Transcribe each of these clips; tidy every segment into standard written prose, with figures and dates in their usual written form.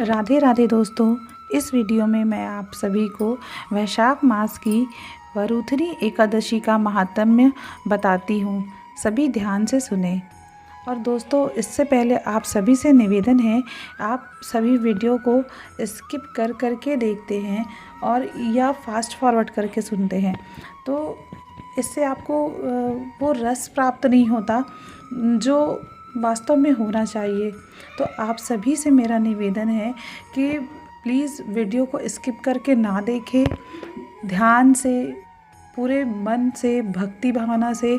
राधे राधे दोस्तों, इस वीडियो में मैं आप सभी को वैशाख मास की वरुथनी एकादशी का महात्म्य बताती हूँ। सभी ध्यान से सुने। और दोस्तों, इससे पहले आप सभी से निवेदन है, आप सभी वीडियो को स्किप कर के देखते हैं और या फास्ट फॉरवर्ड करके सुनते हैं, तो इससे आपको वो रस प्राप्त नहीं होता जो वास्तव में होना चाहिए। तो आप सभी से मेरा निवेदन है कि प्लीज़ वीडियो को स्किप करके ना देखें, ध्यान से, पूरे मन से, भक्ति भावना से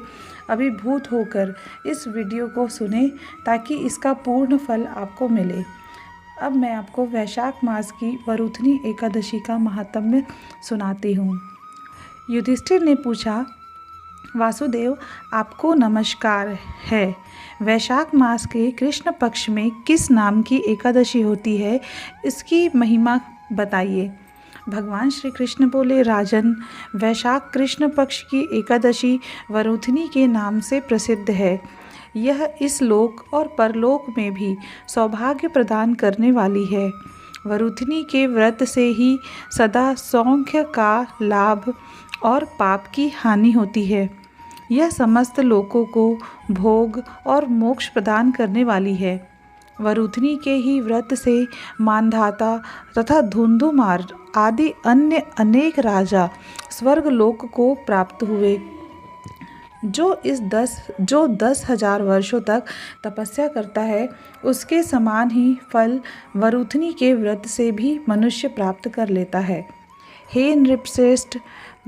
अभिभूत होकर इस वीडियो को सुने ताकि इसका पूर्ण फल आपको मिले। अब मैं आपको वैशाख मास की वरुथनी एकादशी का महात्म्य सुनाती हूँ। युधिष्ठिर ने पूछा, वासुदेव, आपको नमस्कार है। वैशाख मास के कृष्ण पक्ष में किस नाम की एकादशी होती है, इसकी महिमा बताइए। भगवान श्री कृष्ण बोले, राजन, वैशाख कृष्ण पक्ष की एकादशी वरुथनी के नाम से प्रसिद्ध है। यह इस लोक और परलोक में भी सौभाग्य प्रदान करने वाली है। वरुथनी के व्रत से ही सदा सौख्य का लाभ और पाप की हानि होती है। यह समस्त लोकों को भोग और मोक्ष प्रदान करने वाली है। वरुथनी के ही व्रत से मानधाता तथा धुंधुमार आदि अन्य अनेक राजा स्वर्ग लोक को प्राप्त हुए। जो 10,000 वर्षों तक तपस्या करता है, उसके समान ही फल वरुथनी के व्रत से भी मनुष्य प्राप्त कर लेता है। हे नृपश्रेष्ठ,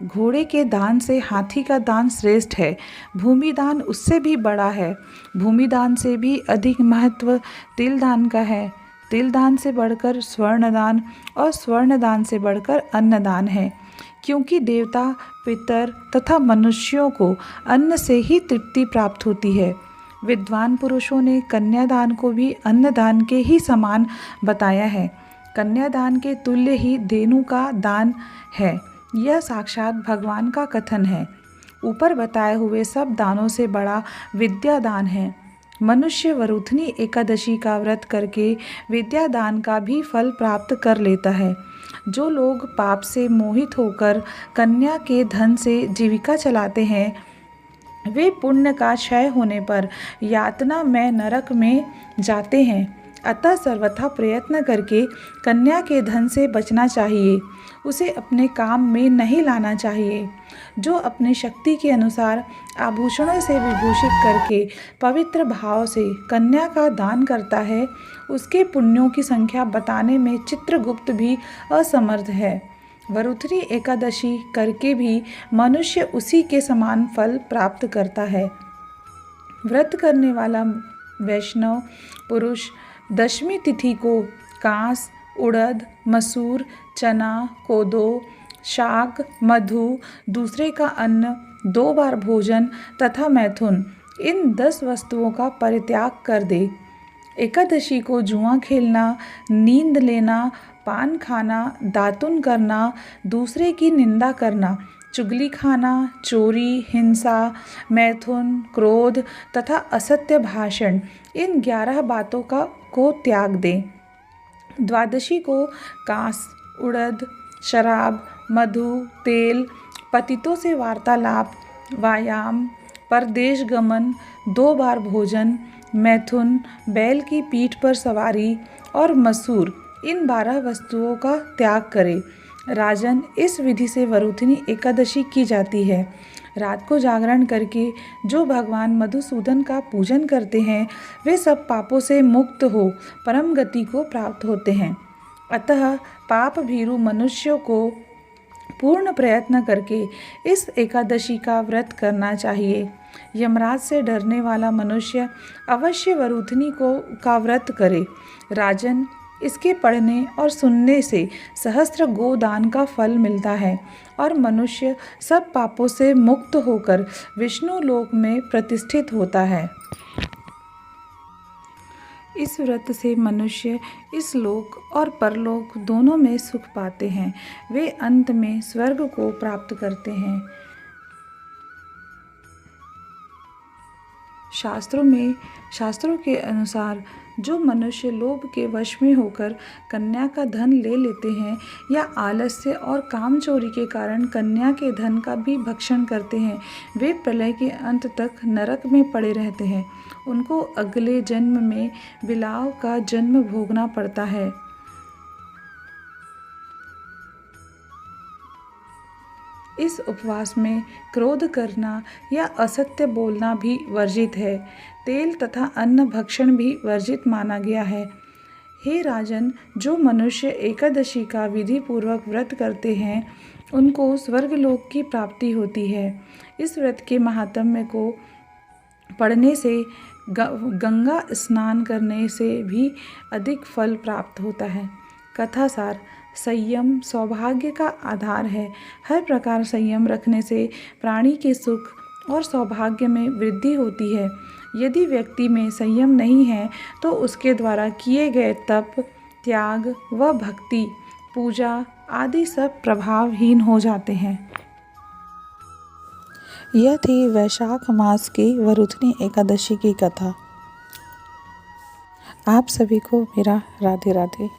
घोड़े के दान से हाथी का दान श्रेष्ठ है। भूमि दान उससे भी बड़ा है। भूमि दान से भी अधिक महत्व तिल दान का है। तिल दान से बढ़कर स्वर्ण दान और स्वर्ण दान से बढ़कर अन्न दान है, क्योंकि देवता, पितर तथा मनुष्यों को अन्न से ही तृप्ति प्राप्त होती है। विद्वान पुरुषों ने कन्यादान को भी अन्नदान के ही समान बताया है। कन्यादान के तुल्य ही धेनु का दान है। यह साक्षात भगवान का कथन है। ऊपर बताए हुए सब दानों से बड़ा विद्या दान है। मनुष्य वरुथनी एकादशी का व्रत करके विद्या दान का भी फल प्राप्त कर लेता है। जो लोग पाप से मोहित होकर कन्या के धन से जीविका चलाते हैं, वे पुण्य का क्षय होने पर यातना में नरक में जाते हैं। अतः सर्वथा प्रयत्न करके कन्या के धन से बचना चाहिए। उसे अपने काम में नहीं लाना चाहिए। जो अपनी शक्ति के अनुसार आभूषणों से विभूषित करके पवित्र भाव से कन्या का दान करता है, उसके पुण्यों की संख्या बताने में चित्रगुप्त भी असमर्थ है। वरुथनी एकादशी करके भी मनुष्य उसी के समान फल प्राप्त करता है। व्रत करने वाला वैष्णव पुरुष दशमी तिथि को कांस, उड़द, मसूर, चना, कोदो, शाक, मधु, दूसरे का अन्न, 2 बार भोजन तथा मैथुन, इन 10 वस्तुओं का परित्याग कर दे। एकादशी को जुआ खेलना, नींद लेना, पान खाना, दातुन करना, दूसरे की निंदा करना, चुगली खाना, चोरी, हिंसा, मैथुन, क्रोध तथा असत्य भाषण, इन 11 बातों को त्याग दें। द्वादशी को कांस, उड़द, शराब, मधु, तेल, पतितों से वार्तालाप, व्यायाम, परदेश गमन, 2 बार भोजन, मैथुन, बैल की पीठ पर सवारी और मसूर, इन 12 वस्तुओं का त्याग करें। राजन, इस विधि से वरुथनी एकादशी की जाती है। रात को जागरण करके जो भगवान मधुसूदन का पूजन करते हैं, वे सब पापों से मुक्त हो परम गति को प्राप्त होते हैं। अतः पाप भीरु मनुष्यों को पूर्ण प्रयत्न करके इस एकादशी का व्रत करना चाहिए। यमराज से डरने वाला मनुष्य अवश्य वरुथनी का व्रत करे। राजन, इसके पढ़ने और सुनने से सहस्त्र गोदान का फल मिलता है और मनुष्य सब पापों से मुक्त होकर विष्णु लोक में प्रतिष्ठित होता है। इस व्रत से मनुष्य इस लोक और परलोक दोनों में सुख पाते हैं। वे अंत में स्वर्ग को प्राप्त करते हैं। शास्त्रों के अनुसार जो मनुष्य लोभ के वश में होकर कन्या का धन ले लेते हैं या आलस्य और कामचोरी के कारण कन्या के धन का भी भक्षण करते हैं, वे प्रलय के अंत तक नरक में पड़े रहते हैं। उनको अगले जन्म में बिलाव का जन्म भोगना पड़ता है। इस उपवास में क्रोध करना या असत्य बोलना भी वर्जित है। तेल तथा अन्न भक्षण भी वर्जित माना गया है। हे राजन, जो मनुष्य एकादशी का विधि पूर्वक व्रत करते हैं उनको स्वर्गलोक की प्राप्ति होती है। इस व्रत के महात्म्य को पढ़ने से गंगा स्नान करने से भी अधिक फल प्राप्त होता है। कथा सार: संयम सौभाग्य का आधार है। हर प्रकार संयम रखने से प्राणी के सुख और सौभाग्य में वृद्धि होती है। यदि व्यक्ति में संयम नहीं है तो उसके द्वारा किए गए तप, त्याग व भक्ति, पूजा आदि सब प्रभावहीन हो जाते हैं। यह थी वैशाख मास की वरुथनी एकादशी की कथा। आप सभी को मेरा राधे राधे।